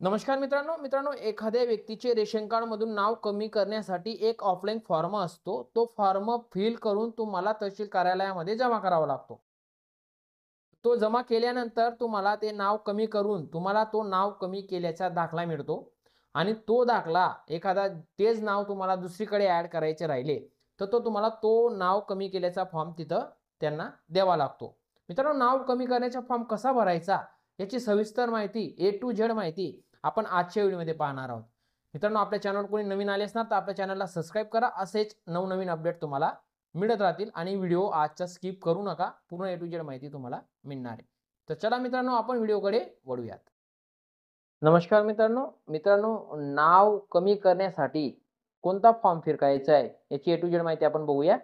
नमस्कार मित्रांनो मित्रांनो एखाद्या व्यक्तीचे रेशन कार्ड मधून नाव कमी करण्यासाठी एक ऑफलाईन फॉर्म असतो. तो फॉर्म फिल करून तुम्हाला तहसील कार्यालयामध्ये जमा करावा लागतो. तो जमा केल्यानंतर तुम्हाला ते नाव कमी करून तुम्हाला तो नाव कमी केल्याचा दाखला मिळतो. आणि तो दाखला एखादा तेच नाव तुम्हाला दुसरीकडे ॲड करायचे राहिले तर तो तुम्हाला तो नाव कमी केल्याचा फॉर्म तिथं त्यांना द्यावा लागतो. मित्रांनो, नाव कमी करण्याचा फॉर्म कसा भरायचा याची सविस्तर माहिती ए टू झेड माहिती आपण आजच्या व्हिडिओमध्ये पाहणार आहोत. मित्रांनो, आपल्या चॅनलवर कोणी नवीन आले असणार तर आपल्या चॅनलला सबस्क्राईब करा. असेच नवनवीन अपडेट तुम्हाला मिळत राहतील आणि व्हिडिओ आजचा स्किप करू नका. पूर्ण ए टू झेड माहिती तुम्हाला मिळणार आहे. तर चला मित्रांनो, आपण व्हिडिओकडे वळूयात. नमस्कार मित्रांनो मित्रांनो नाव कमी करण्यासाठी कोणता फॉर्म फिरकायचा आहे याची ए टू झेड माहिती आपण बघूया.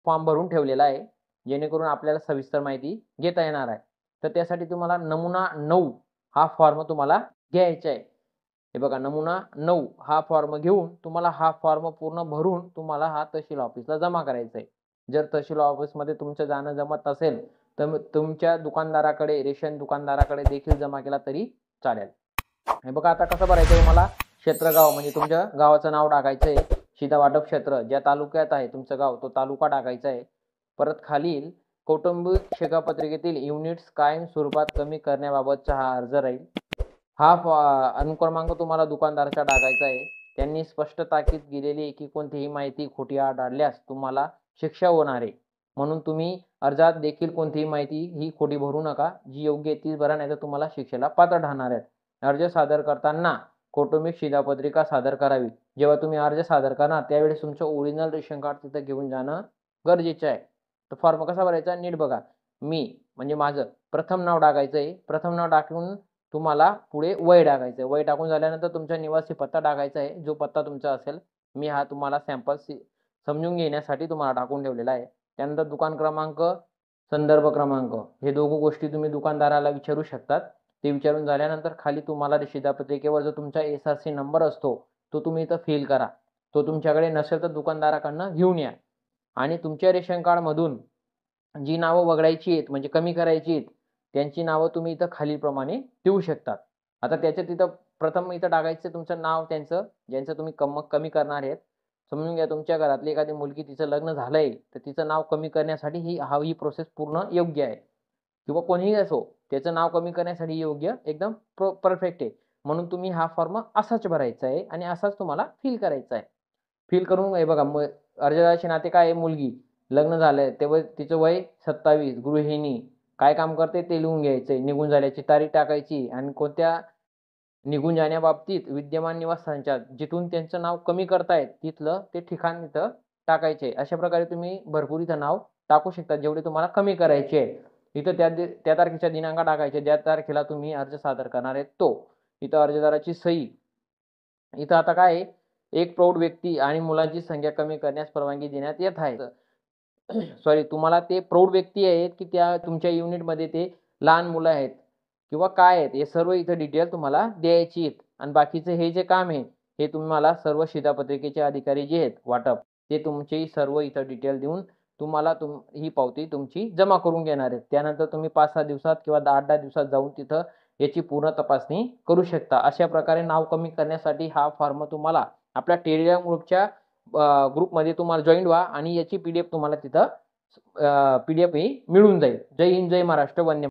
फॉर्म भरून ठेवलेला आहे जेणेकरून आपल्याला सविस्तर माहिती घेता येणार आहे. तर त्यासाठी तुम्हाला नमुना 9 हा फॉर्म तुम्हाला घ्यायचा आहे. हे बघा, नमुना 9 हा फॉर्म घेऊन तुम्हाला हा फॉर्म पूर्ण भरून तुम्हाला हा तहसील ऑफिसला जमा करायचा आहे. जर तहसील ऑफिसमध्ये तुमचं जाणं जमत नसेल तर तुमच्या दुकानदाराकडे, रेशन दुकानदाराकडे देखील जमा केला तरी चालेल. हे बघा, आता कसं भरायचं तुम्हाला. क्षेत्रगाव म्हणजे तुमच्या गावाचं नाव टाकायचं आहे. शिधा वाटप क्षेत्र ज्या तालुक्यात आहे तुमचं गाव तो तालुका टाकायचा आहे. परत खालील कौटुंबिक शिधापत्रिकेतील युनिट्स कायम स्वरूपात कमी करण्याबाबतचा हा अर्ज राहील. हा अनुक्रमांक तुम्हाला दुकानदाराचा टाकायचा आहे. त्यांनी स्पष्ट ताकीद केलेली की कोणतीही माहिती खोटी आढळल्यास तुम्हाला शिक्षा होणार आहे. म्हणून तुम्ही अर्जात देखील कोणतीही माहिती ही खोटी भरू नका. जी योग्य आहे तीच भरा, नाही तर तुम्हाला शिक्षेला पात्र ठरणार आहे. अर्ज सादर करताना कौटुंबिक शिधापत्रिका सादर करावी. जेव्हा तुम्ही अर्ज सादर करणार त्यावेळेस तुमचं ओरिजिनल रेशन कार्ड तिथं घेऊन जाणं गरजेचं आहे. तर फॉर्म कसा भरायचा नीट बघा. मी म्हणजे माझं प्रथम नाव टाकायचं आहे. प्रथम नाव टाकून तुम्हाला पुढे वय टाकायचं आहे. वय टाकून झाल्यानंतर तुमचा निवासी पत्ता टाकायचा आहे. जो पत्ता तुमचा असेल, मी हा तुम्हाला सॅम्पल समजून घेण्यासाठी तुम्हाला टाकून ठेवलेला आहे. त्यानंतर दुकान क्रमांक, संदर्भ क्रमांक हे दोघं गोष्टी तुम्ही दुकानदाराला विचारू शकतात. ते विचारून झाल्यानंतर खाली तुम्हाला शिधापत्रिकेवर जो तुमचा SRC नंबर असतो तो तुम्ही इथं फिल करा. तो तुमच्याकडे नसेल तर दुकानदाराकडनं घेऊन या. आणि तुमच्या रेशन कार्डमधून जी नावं वगळायची आहेत म्हणजे कमी करायची आहेत त्यांची नावं तुम्ही इथं खालीलप्रमाणे देऊ शकतात. आता त्याच्यात इथं प्रथम इथं टाकायचं तुमचं नाव, त्यांचं ज्यांचं तुम्ही कमी करणार आहेत. समजून घ्या, तुमच्या घरातली एखादी मुलगी तिचं लग्न झालंय तर तिचं नाव कमी करण्यासाठी ही प्रोसेस पूर्ण योग्य आहे. किंवा कोणीही असो त्याचं नाव कमी करण्यासाठी योग्य एकदम परफेक्ट आहे. म्हणून तुम्ही हा फॉर्म असाच भरायचा आहे आणि असाच तुम्हाला फिल करायचा आहे. फिल करून हे बघा, अर्जदाराचे नाते काय आहे, मुलगी लग्न झालंय तेव्हा तिचं वय 27, गृहिणी, काय काम करते ते लिहून घ्यायचंय. निघून झाल्याची तारीख टाकायची आणि कोणत्या निघून जाण्याबाबतीत विद्यमान निवासस्थानाच्या जिथून त्यांचं नाव कमी करतायत तिथलं ते ठिकाण इथं टाकायचे. अशा प्रकारे तुम्ही भरपूर इथं नाव टाकू शकता जेवढे तुम्हाला कमी करायचे आहे. इथं त्या तारखेचा दिनांक टाकायचे ज्या तारखेला तुम्ही अर्ज सादर करणार आहेत तो. इथं अर्जदाराची सही. इथं आता काय आहे, एक प्रौढ व्यक्ती आणि मुलांची संख्या कमी करण्यास परवानगी देण्यात येत आहे. सॉरी, तुम्हाला ते प्रौढ व्यक्ती आहेत की त्या तुमच्या युनिटमध्ये ते लहान मुलं आहेत किंवा काय आहेत हे सर्व इथं डिटेल तुम्हाला द्यायची आहेत. आणि बाकीचं हे जे काम आहे हे तुम्हाला सर्व शिधापत्रिकेचे अधिकारी जे आहेत वाटप ते तुमची सर्व इथं डिटेल देऊन तुम्हाला ही पावती तुमची जमा करून घेणार आहेत. त्यानंतर तुम्ही 5-6 दिवसात किंवा 8-10 दिवसात जाऊन तिथं याची पूर्ण तपासणी करू शकता. अशा प्रकारे नाव कमी करण्यासाठी हा फॉर्म तुम्हाला आपल्या टेलिग्राम ग्रुपमध्ये तुम्हाला जॉईन व्हा आणि याची PDF तुम्हाला तिथं PDF ही मिळून जाईल. जय हिंद, जय महाराष्ट्र, वंदे